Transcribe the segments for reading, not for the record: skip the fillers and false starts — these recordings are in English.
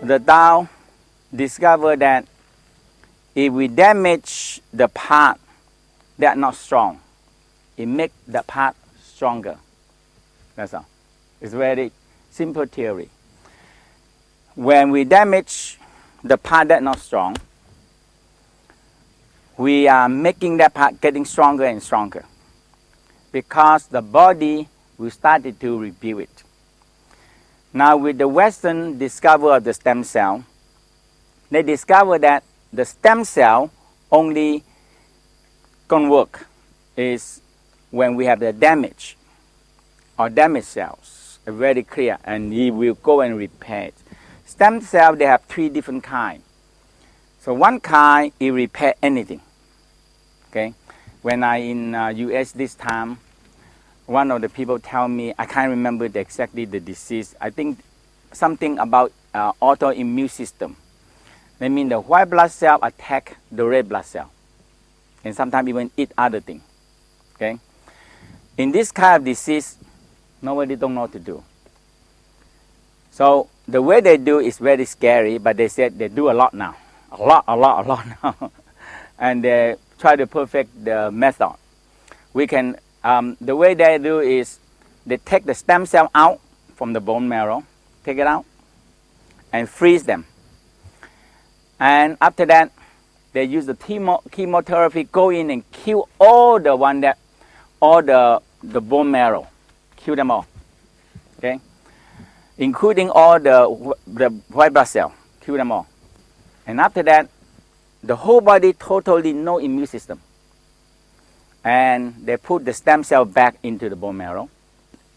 the Tao discovered that if we damage the part that are not strong, it makes the part stronger. That's all. It's very simple theory. When we damage the part that not strong, we are making that part getting stronger and stronger, because the body will start to rebuild it. Now, with the Western discovery of the stem cell, they discovered that the stem cell only can work is when we have the damage or damaged cells. Very clear, and he will go and repair it. Stem cell, they have 3 different kinds. So one kind, it repair anything. Okay, when I in US this time, one of the people tell me, I can't remember exactly the disease. I think something about autoimmune system. That means the white blood cell attack the red blood cell, and sometimes even eat other things. Okay, in this kind of disease, nobody don't know what to do. So the way they do is very scary, but they said they do a lot now, a lot now, and they try to perfect the method. We can, the way they do is they take the stem cell out from the bone marrow, take it out, and freeze them. And after that, they use the chemotherapy, go in and kill all the bone marrow, kill them all, okay? Including all the white blood cell, kill them all. And after that, the whole body totally no immune system. And they put the stem cell back into the bone marrow.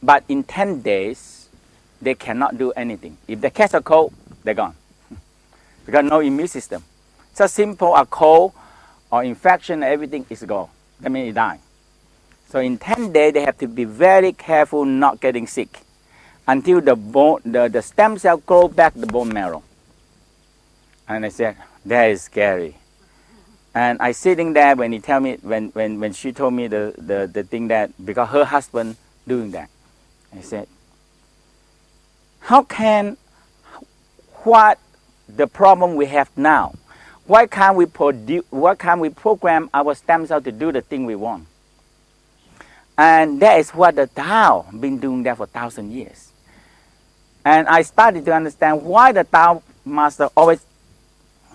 But in 10 days, they cannot do anything. If they catch a cold, they're gone. Because no immune system. So simple, a cold or infection, everything is gone. That means it died. So in 10 days, they have to be very careful not getting sick until the stem cell grow back the bone marrow. And I said, that is scary. And I sitting there when he tell me, when she told me the thing that, because her husband doing that. I said, how can, what the problem we have now, why can't we program our stem cell to do the thing we want? And that is what the Tao been doing that for 1,000 years. And I started to understand why the Tao master always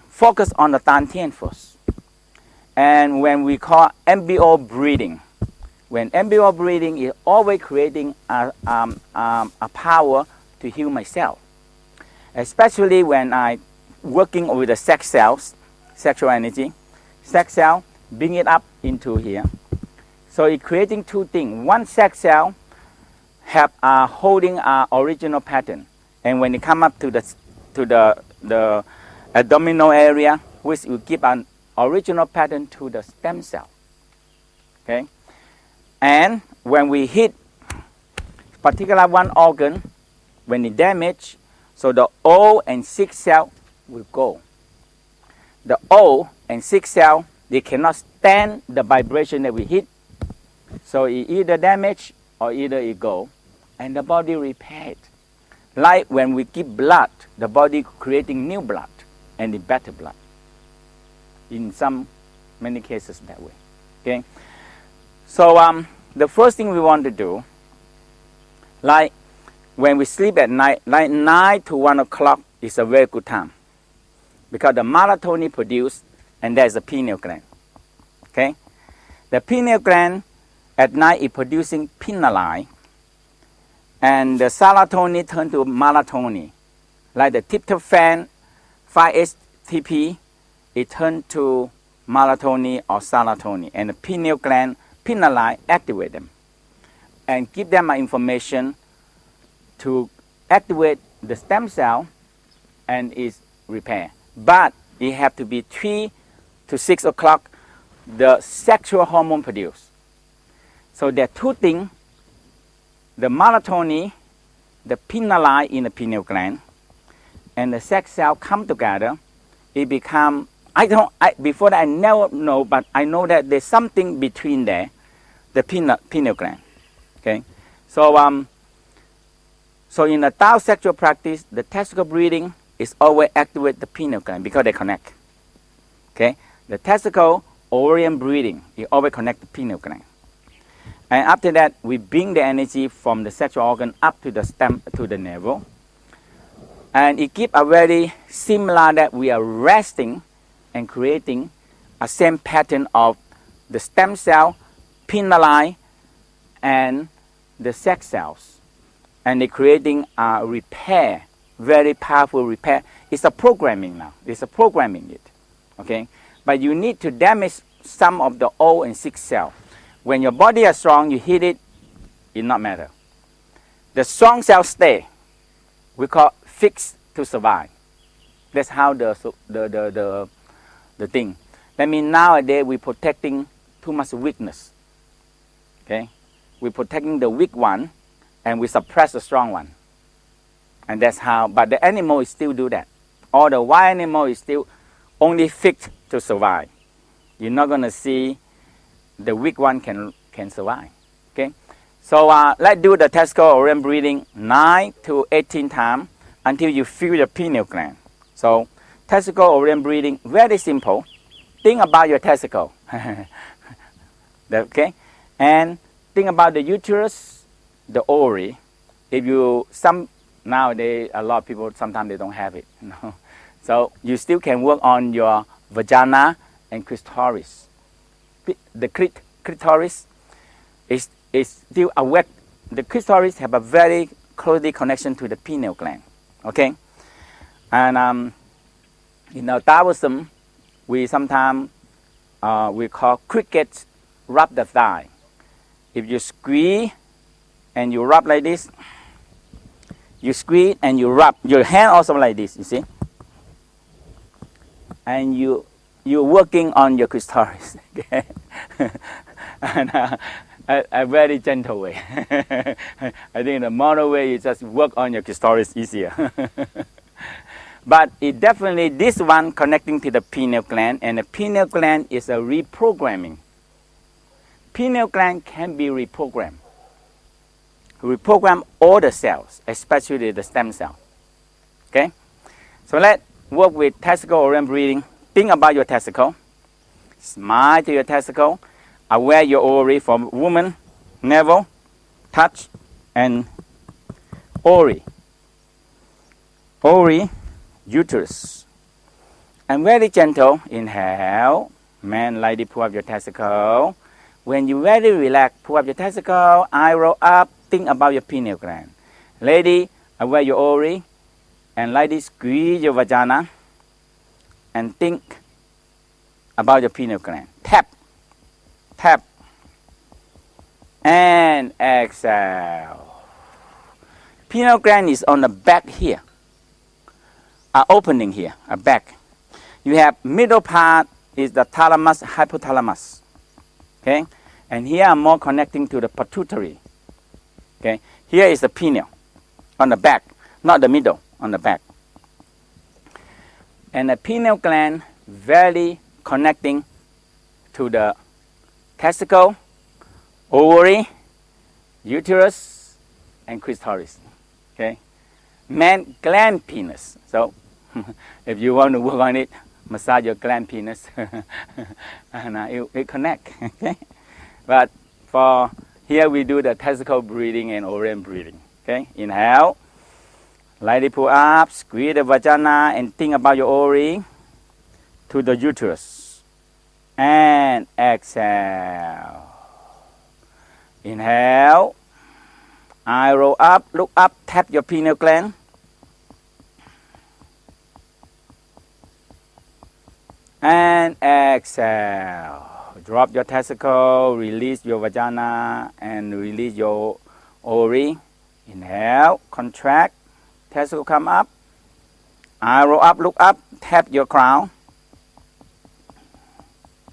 focus on the Dantian first. And when we call embryo breathing, when embryo breathing is always creating a power to heal myself. Especially when I working with the sex cells, sexual energy, sex cell, bring it up into here. So it's creating 2 things. One sex cell have holding our original pattern, and when it come up to the abdominal area, which will give an original pattern to the stem cell. Okay, and when we hit particular one organ, when it damage, so the O and 6 cell will go. The O and 6 cell, they cannot stand the vibration that we hit, so it either damage or either it go, and the body repair it. Like when we give blood, the body creating new blood and the better blood. In many cases that way. Okay. So the first thing we want to do, like when we sleep at night, like 9 to 1 o'clock is a very good time, because the melatonin produced, and there's a pineal gland. Okay, the pineal gland at night is producing pinaline, and the serotonin turn to melatonin, like the tryptophan, 5-HTP, it turn to melatonin or serotonin, and the pineal gland, pinaline, activate them and give them information to activate the stem cell and its repair. But it have to be 3 to 6 o'clock, the sexual hormone produced. So there are 2 things, the melatonin, the pinaline in the pineal gland, and the sex cell come together. It become, before that I never know, but I know that there's something between there, the pineal gland. Okay, so so in the Tao sexual practice, the testicle breathing is always activate the pineal gland because they connect. Okay, the testicle, ovarian breathing, it always connect the pineal gland. And after that, we bring the energy from the sexual organ up to the stem, to the navel. And it gives a very similar that we are resting and creating a same pattern of the stem cell, pineal line, and the sex cells. And they're creating a repair, very powerful repair. It's a programming now. It's a programming it. Okay? But you need to damage some of the old and sick cell. When your body is strong, you hit it, it not matter. The strong cells stay. We call fix to survive. That's how the thing. That means nowadays we're protecting too much weakness. Okay? We're protecting the weak one and we suppress the strong one. And that's how, but the animal is still do that. Or the wild animal is still only fit to survive. You're not going to see the weak one can survive. Okay? So let's do the testicle ovarian breathing 9 to 18 times until you feel the pineal gland. So testicle ovarian breathing, very simple. Think about your testicle. Okay? And think about the uterus, the ovary. If you, nowadays, a lot of people, sometimes they don't have it. You know? So you still can work on your vagina and clitoris. The clitoris is still awake. The clitoris have a very closely connection to the pineal gland. Okay? And in our Taoism, we sometimes we call cricket rub the thigh. If you squeeze and you rub like this, you squeeze and you rub your hand also like this, you see, and you're working on your clitoris. Okay? And a very gentle way. I think the modern way is just work on your clitoris easier. But it definitely, this one connecting to the pineal gland, and the pineal gland is a reprogramming. Pineal gland can be reprogrammed. Reprogram all the cells, especially the stem cell. Okay? So let's work with testicle ovarian breathing. Think about your testicle. Smile to your testicle. Aware your ovary from woman, navel, touch, and ovary. Ovary, uterus. And very gentle, inhale. Man, lightly pull up your testicle. When you very relax, pull up your testicle, eye roll up, think about your pineal gland. Lady, aware your ovary, and lightly squeeze your vagina, and think about your pineal gland. Tap, tap, and exhale. Pineal gland is on the back here, an opening here, a back. You have middle part is the thalamus, hypothalamus. Okay, and here I'm more connecting to the pituitary. Okay, here is the pineal on the back, not the middle, on the back. And the pineal gland very connecting to the testicle, ovary, uterus, and clitoris. Okay, man gland penis. So if you want to work on it, massage your gland penis, and it connect. Okay, but for here we do the testicle breathing and ovarian breathing. Okay, inhale, lightly pull up, squeeze the vagina, and think about your ovary to the uterus, and exhale. Inhale, eye roll up, look up, tap your pineal gland. And exhale. Drop your testicle, release your vagina, and release your ovary. Inhale, contract, testicle come up. Eye roll up, look up, tap your crown.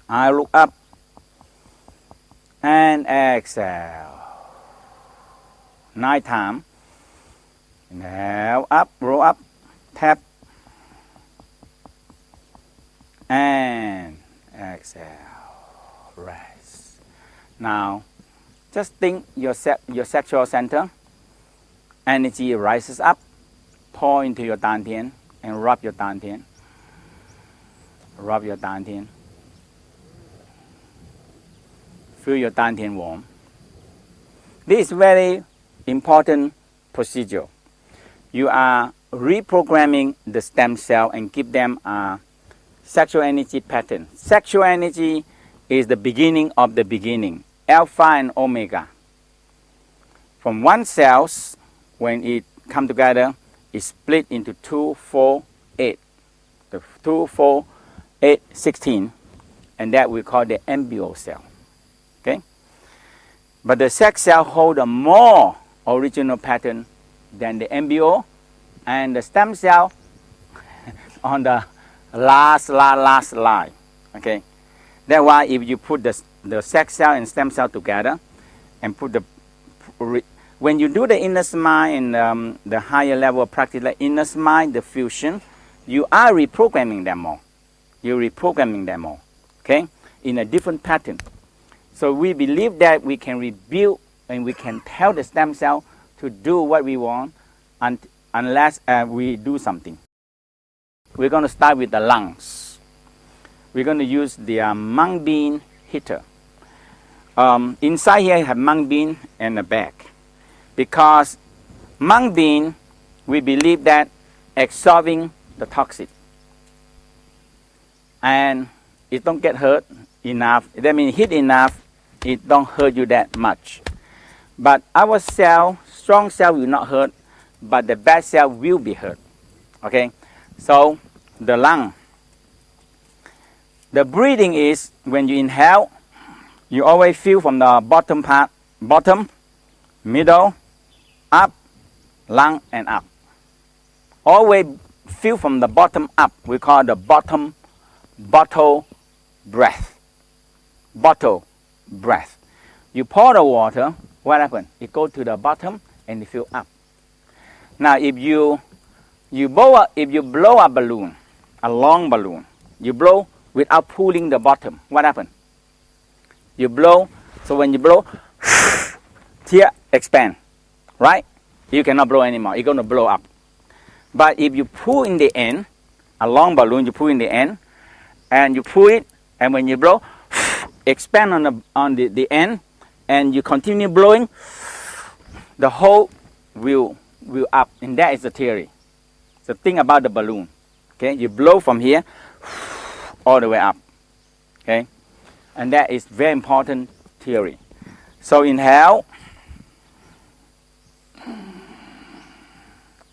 Eye look up. And exhale. 9 times. Inhale, up, roll up, tap. And exhale, rest. Now, just think your sexual center, energy rises up, pour into your dantian, and rub your 丹田. Rub your 丹田. Feel your 丹田 warm. This is very important procedure. You are reprogramming the stem cell and give them a sexual energy pattern. Sexual energy is the beginning of the beginning, alpha and omega. From one cells, when it come together, it's split into 2, 4, 8. The 2, 4, 8, 16, and that we call the embryo cell. Okay? But the sex cell hold a more original pattern than the embryo, and the stem cell on the last line. Okay? That's why if you put the sex cell and stem cell together and put when you do the inner smile and the higher level of practice like inner smile, the fusion, you are reprogramming them all. You're reprogramming them all, okay, in a different pattern. So we believe that we can rebuild and we can tell the stem cell to do what we want unless we do something. We're going to start with the lungs. We're going to use the mung bean heater. Inside here I have mung bean and a bag. Because mung bean, we believe that absorbing the toxic. And it don't get hurt enough. That means heat enough, it don't hurt you that much. But our cell, strong cell will not hurt, but the bad cell will be hurt. Okay? So the lung. The breathing is when you inhale, you always feel from the bottom part, bottom, middle, up, lung and up. Always feel from the bottom up. We call the bottle breath. Bottle breath. You pour the water, what happens? It goes to the bottom and you fill up. Now if you blow a balloon, a long balloon, you blow without pulling the bottom, what happens? You blow, so when you blow, here expand, right? You cannot blow anymore, it's going to blow up. But if you pull in the end, a long balloon, you pull in the end, and you pull it, and when you blow, expand on the end, and you continue blowing, the whole will up, and that is the theory. So think about the balloon, okay? You blow from here, all the way up, okay? And that is very important theory. So inhale.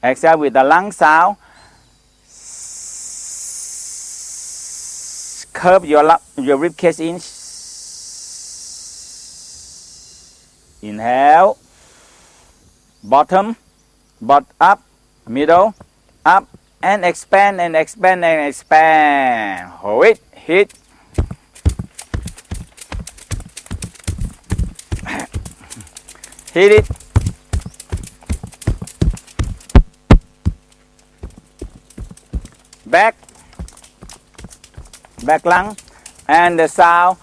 Exhale with the lung sound. Curve your rib cage in. Inhale. Bottom, up, middle, up, and expand and expand and expand. Hold it, hit. Hit it. Back lung, and the sound.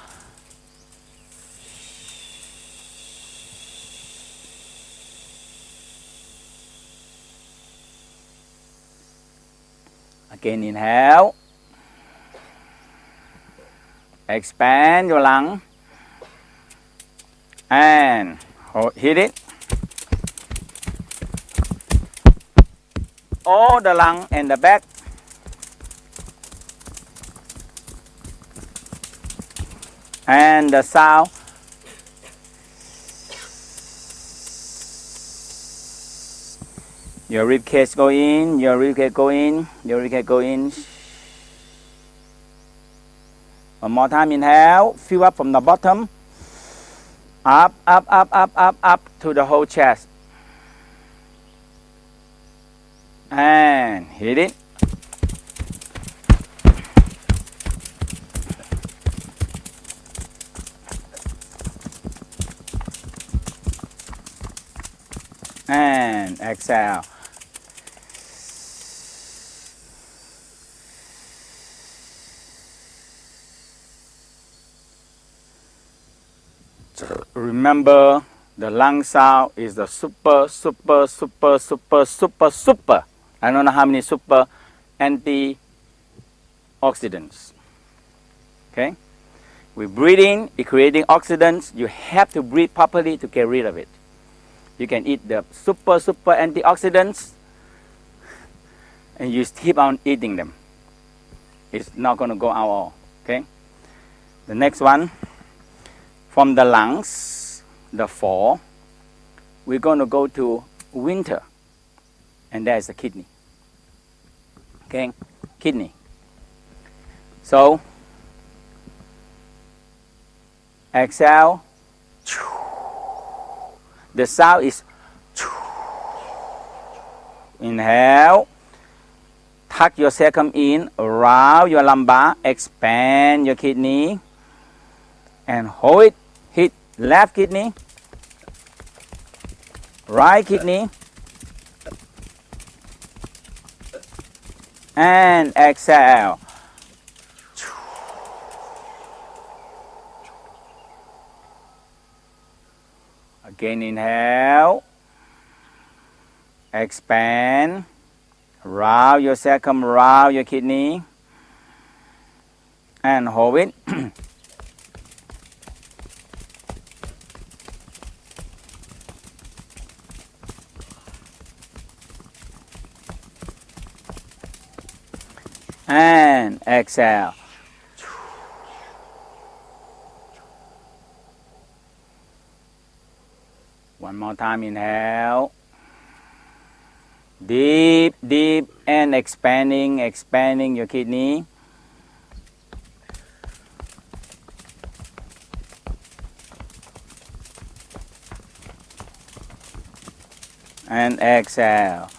Again, inhale. Expand your lung. And hit it. All the lung and the back. And the sound. Your rib cage go in, your rib cage go in, your rib cage go in. One more time, inhale, fill up from the bottom. Up, up, up, up, up, up to the whole chest. And hit it. And exhale. So remember, the lung sound is the super. I don't know how many super antioxidants. Okay? With breathing, it's creating oxidants. You have to breathe properly to get rid of it. You can eat the super antioxidants and you keep on eating them. It's not going to go out all. Okay? The next one, from the lungs, the fall, we're going to go to winter, and that is the kidney. Okay? Kidney. So, exhale. The sound is inhale. Tuck your cecum in, around your lumbar, expand your kidney, and hold it. Hit left kidney, right kidney, and exhale. Again, inhale, expand, round your cecum, round your kidney, and hold it. And exhale. One more time, inhale. Deep, deep, and expanding your kidney. And exhale.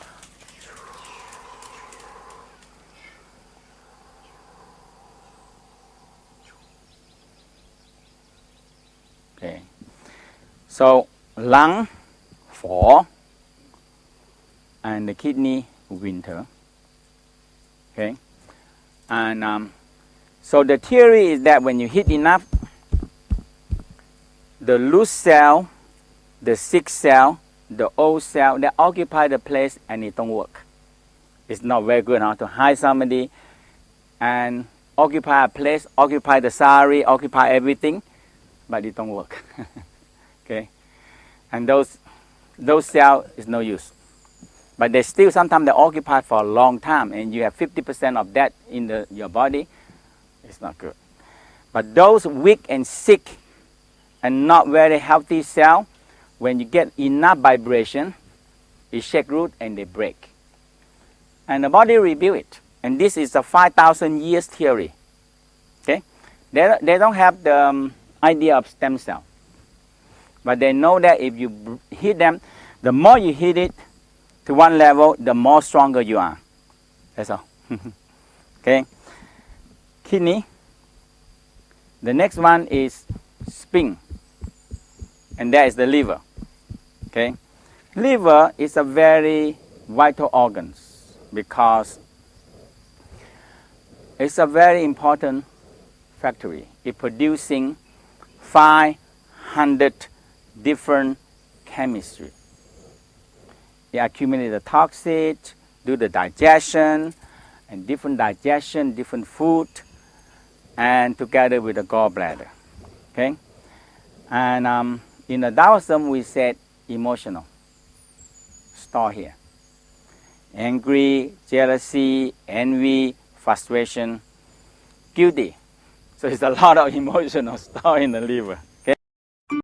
Okay. So, lung, fall, and the kidney, winter. Okay. And so the theory is that when you hit enough, the loose cell, the sick cell, the old cell, they occupy the place and it don't work. It's not very good how to hide somebody and occupy a place, occupy the salary, occupy everything, but it don't work. Okay, and those cells is no use. But they still sometimes they occupy for a long time, and you have 50% of that in your body. It's not good. But those weak and sick and not very healthy cells, when you get enough vibration, it shake root and they break. And the body rebuild it. And this is a 5,000 years theory. Okay, they don't have the idea of stem cell. But they know that if you hit them, the more you hit it to one level, the more stronger you are. That's all. Okay. Kidney. The next one is spleen. And that is the liver. Okay. Liver is a very vital organ because it's a very important factory. It's producing 500 different chemistry. It accumulates the toxins, do the digestion, and different digestion, different food, and together with the gallbladder. Okay? And in the Taoism, we said emotional. Store here. Angry, jealousy, envy, frustration, guilty. So it's a lot of emotional store in the liver.